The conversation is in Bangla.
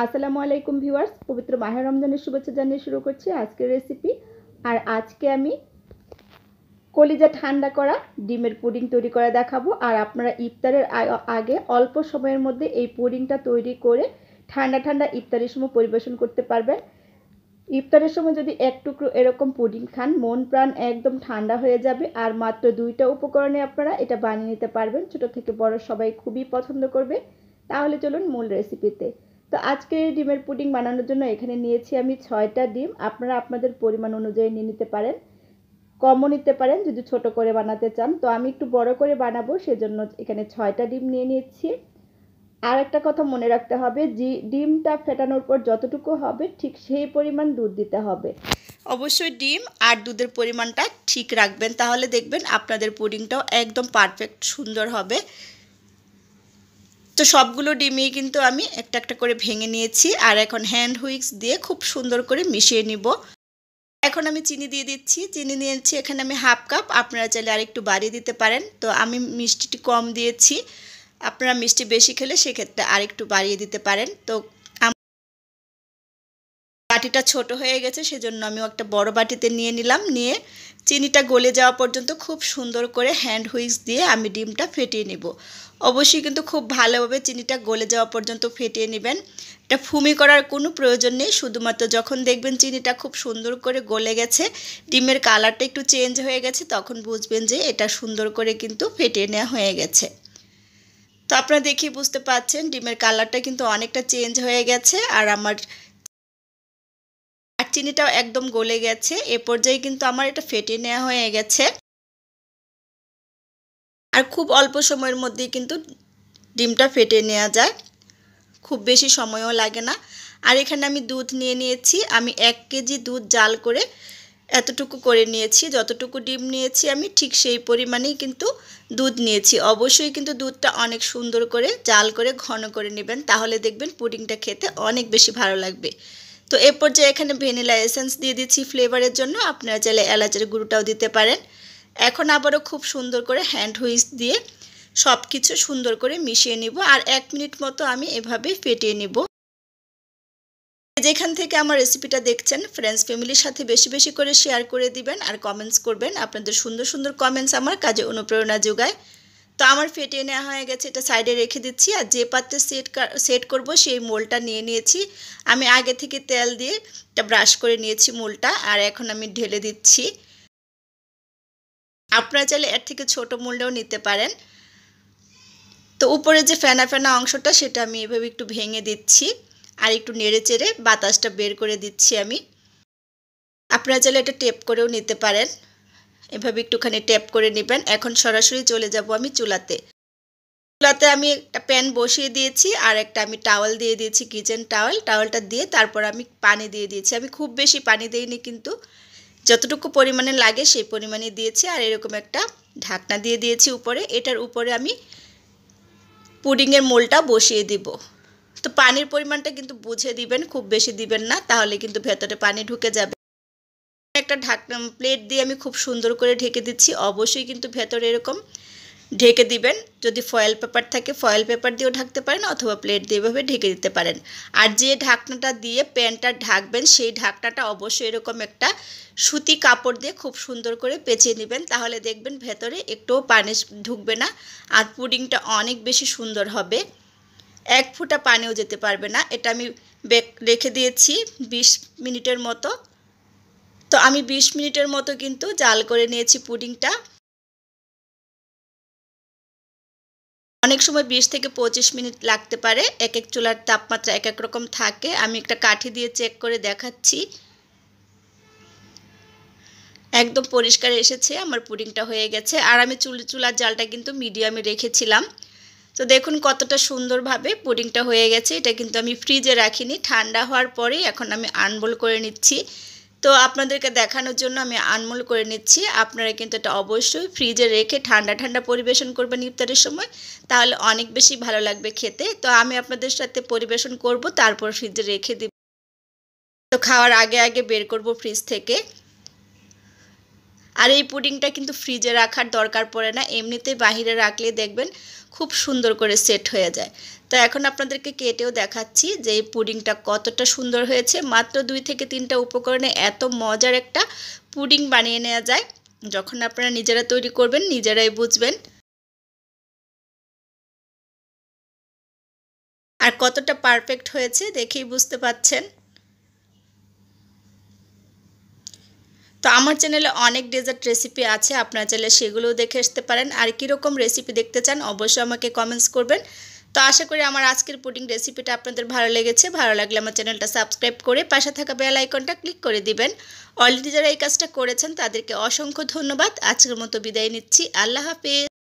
আসসালামু আলাইকুম ভিউয়ার্স, পবিত্র মাহে রমজানের শুভেচ্ছা জানিয়ে শুরু করছি আজকের রেসিপি। আর আজকে আমি কলিজা ঠান্ডা করা ডিমের পুডিং তৈরি করে দেখাবো। আর আপনারা ইফতারের আগে অল্প সময়ের মধ্যে এই পুডিংটা তৈরি করে ঠান্ডা ঠান্ডা ইফতারের সময় পরিবেশন করতে পারবেন। ইফতারের সময় যদি এক টুকরো এরকম পুডিং খান, মন প্রাণ একদম ঠান্ডা হয়ে যাবে। আর মাত্র 2টা উপকরণে আপনারা এটা বানিয়ে নিতে পারবেন। ছোট থেকে বড় সবাই খুবই পছন্দ করবে। তাহলে চলুন মূল রেসিপিতে। তো আজকে এই ডিমের পুডিং বানানোর জন্য এখানে নিয়েছি আমি 6টা ডিম। আপনারা আপনাদের পরিমাণ অনুযায়ী নিয়ে নিতে পারেন, কমও নিতে পারেন যদি ছোট করে বানাতে চান। তো আমি একটু বড় করে বানাবো, সেজন্য এখানে 6টা ডিম নিয়ে নিয়েছি। আর একটা কথা মনে রাখতে হবে, যে ডিমটা ফেটানোর পর যতটুকু হবে ঠিক সেই পরিমাণ দুধ দিতে হবে। অবশ্যই ডিম আর দুধের পরিমাণটা ঠিক রাখবেন, তাহলে দেখবেন আপনাদের পুডিংটাও একদম পারফেক্ট সুন্দর হবে। তো সবগুলো ডিমই কিন্তু আমি একটা একটা করে ভেঙে নিয়েছি। আর এখন হ্যান্ড হুইক্স দিয়ে খুব সুন্দর করে মিশিয়ে নিব। এখন আমি চিনি দিয়ে দিচ্ছি। চিনি নিয়েছি এখানে আমি হাফ কাপ, আপনারা চাইলে আরেকটু বাড়িয়ে দিতে পারেন। তো আমি মিষ্টিটি কম দিয়েছি, আপনারা মিষ্টি বেশি খেলে সেক্ষেত্রে আরেকটু বাড়িয়ে দিতে পারেন। তো বাটিটা ছোট হয়ে গেছে, সেজন্য আমি একটা বড় বাটিতে নিয়ে নিলাম। নিয়ে চিনিটা গলে যাওয়া পর্যন্ত খুব সুন্দর করে হ্যান্ড হুইক্স দিয়ে আমি ডিমটা ফেটিয়ে নিব। অবশ্যই কিন্তু খুব ভালোভাবে চিনিটা গলে যাওয়া পর্যন্ত ফেটিয়ে নেবেন। এটা ফুমি করার কোনো প্রয়োজন নেই, শুধুমাত্র যখন দেখবেন চিনিটা খুব সুন্দর করে গলে গেছে, ডিমের কালারটা একটু চেঞ্জ হয়ে গেছে, তখন বুঝবেন যে এটা সুন্দর করে কিন্তু ফেটিয়ে নেওয়া হয়ে গেছে। তো আপনারা দেখেই বুঝতে পারছেন ডিমের কালারটা কিন্তু অনেকটা চেঞ্জ হয়ে গেছে। আর চিনিটাও একদম গলে গেছে। এ পর্যায়ে কিন্তু আমার এটা ফেটিয়ে নেওয়া হয়ে গেছে। আর খুব অল্প সময়ের মধ্যেই কিন্তু ডিমটা ফেটিয়ে নেওয়া যায়, খুব বেশি সময়ও লাগে না। আর এখানে আমি দুধ নিয়ে নিয়েছি। আমি 1 কেজি দুধ জাল করে এতটুকু করে নিয়েছি। যতটুকু ডিম নিয়েছি আমি ঠিক সেই পরিমাণেই কিন্তু দুধ নিয়েছি। অবশ্যই কিন্তু দুধটা অনেক সুন্দর করে জাল করে ঘন করে নেবেন, তাহলে দেখবেন পুডিংটা খেতে অনেক বেশি ভালো লাগবে। তো এ পর্যায়ে এখানে ভ্যানিলা এসেন্স দিয়ে দিচ্ছি ফ্লেভারের জন্য, আপনারা চাইলে এলাচের গুঁড়োটাও দিতে পারেন। এখন আবারও খুব সুন্দর করে হ্যান্ড হুইস্ক দিয়ে সব কিছু সুন্দর করে মিশিয়ে নিব। আর 1 মিনিট মতো আমি এভাবে ফেটিয়ে নিব। যেখান থেকে আমার রেসিপিটা দেখছেন, ফ্রেন্ডস ফ্যামিলির সাথে বেশি বেশি করে শেয়ার করে দিবেন আর কমেন্টস করবেন। আপনাদের সুন্দর সুন্দর কমেন্টস আমার কাজে অনুপ্রেরণা যোগায়। তো আমার ফেটিয়ে নেওয়া হয়ে গেছে, এটা সাইডে রেখে দিচ্ছি। আর যে পাত্রে সেট করব সেই মোলটা নিয়ে নিয়েছি। আমি আগে থেকে তেল দিয়ে এটা ব্রাশ করে নিয়েছি মোলটা। আর এখন আমি ঢেলে দিচ্ছি। আপনারা চাইলে এর থেকে ছোট মোলটাও নিতে পারেন। তো উপরে যে ফেনা ফেনা অংশটা সেটা আমি এভাবে একটু ভেঙে দিচ্ছি আর একটু নেড়ে চেড়ে বাতাসটা বের করে দিচ্ছি আমি। আপনারা চাইলে এটা টেপ করেও নিতে পারেন, এভাবে একটুখানি টেপ করে নেবেন। এখন সরাসরি চলে যাব আমি চুলাতে। চুলাতে আমি একটা প্যান বসিয়ে দিয়েছি আর একটা আমি টাওয়াল দিয়ে দিয়েছি, কিচেন টাওয়ালটা দিয়ে তারপর আমি পানি দিয়ে দিয়েছি। আমি খুব বেশি পানি দিইনি, কিন্তু যতটুকু পরিমাণে লাগে সেই পরিমাণে দিয়েছি। আর এরকম একটা ঢাকনা দিয়ে দিয়েছি উপরে। এটার উপরে আমি পুডিংয়ের মোলটা বসিয়ে দিব। তো পানির পরিমাণটা কিন্তু বুঝে দিবেন, খুব বেশি দিবেন না, তাহলে কিন্তু ভেতরে পানি ঢুকে যাবে। একটা ঢাকনা প্লেট দিয়ে আমি খুব সুন্দর করে ঢেকে দিচ্ছি। অবশ্যই কিন্তু ভেতরে এরকম ঢেকে দিবেন। যদি ফয়েল পেপার থাকে ফয়েল পেপার দিয়েও ঢাকতে পারেন, অথবা প্লেট দিয়ে এভাবে ঢেকে দিতে পারেন। আর যে ঢাকনাটা দিয়ে প্যানটা ঢাকবেন সেই ঢাকনাটা অবশ্যই এরকম একটা সুতি কাপড় দিয়ে খুব সুন্দর করে পেঁচিয়ে নেবেন, তাহলে দেখবেন ভেতরে একটুও পানি ঢুকবে না আর পুডিংটা অনেক বেশি সুন্দর হবে। 1 ফোঁটা পানিও যেতে পারবে না। এটা আমি রেখে দিয়েছি 20 মিনিটের মতো। তো আমি 20 মিনিটের মতো কিন্তু জাল করে নিয়েছি পুডিংটা। অনেক সময় 20 থেকে 25 মিনিট লাগতে পারে, এক এক চুলার তাপমাত্রা এক এক রকম থাকে। আমি একটা কাঠি দিয়ে চেক করে দেখাচ্ছি, একদম পরিষ্কার এসেছে, আমার পুডিংটা হয়ে গেছে। আর আমি চুলার জালটা কিন্তু মিডিয়ামে রেখেছিলাম। তো দেখুন কতটা সুন্দরভাবে পুডিংটা হয়ে গেছে। এটা কিন্তু আমি ফ্রিজে রাখিনি, ঠান্ডা হওয়ার পরেই এখন আমি আনমোল করে নিচ্ছি। তো আপনাদেরকে দেখানোর জন্য আমি আনমোল করে নিচ্ছি। আপনারা কিন্তু এটা অবশ্যই ফ্রিজে রেখে ঠান্ডা ঠান্ডা পরিবেশন করবেন ইফতারের সময়, তাহলে অনেক বেশি ভালো লাগবে খেতে। তো আমি আপনাদের সাথে পরিবেশন করব, তারপর ফ্রিজে রেখে দিব। তো খাওয়ার আগে আগে বের করব ফ্রিজ থেকে। আর এই পুডিংটা কিন্তু ফ্রিজে রাখার দরকার পড়ে না, এমনিতেই বাহিরে রাখলে দেখবেন খুব সুন্দর করে সেট হয়ে যায়। তো এখন আপনাদেরকে কেটেও দেখাচ্ছি যে এই পুডিংটা কতটা সুন্দর হয়েছে। মাত্র 2 থেকে 3টা উপকরণে এত মজার একটা পুডিং বানিয়ে নেওয়া যায়। যখন আপনারা নিজেরা তৈরি করবেন নিজেরাই বুঝবেন আর কতটা পারফেক্ট হয়েছে দেখেই বুঝতে পাচ্ছেন। তো আমার চ্যানেলে অনেক ডেজার্ট রেসিপি আছে, আপনারা চাইলে সেগুলোও দেখে আসতে পারেন। আর কীরকম রেসিপি দেখতে চান অবশ্যই আমাকে কমেন্টস করবেন। তো আশা করি আমার আজকের পুডিং রেসিপিটা আপনাদের ভালো লেগেছে। ভালো লাগলে আমার চ্যানেলটা সাবস্ক্রাইব করে পাশে থাকা বেল আইকনটা ক্লিক করে দিবেন। অলরেডি যারা এই কাজটা করেছেন তাদেরকে অসংখ্য ধন্যবাদ। আজকের মতো বিদায় নিচ্ছি। আল্লাহ হাফেজ।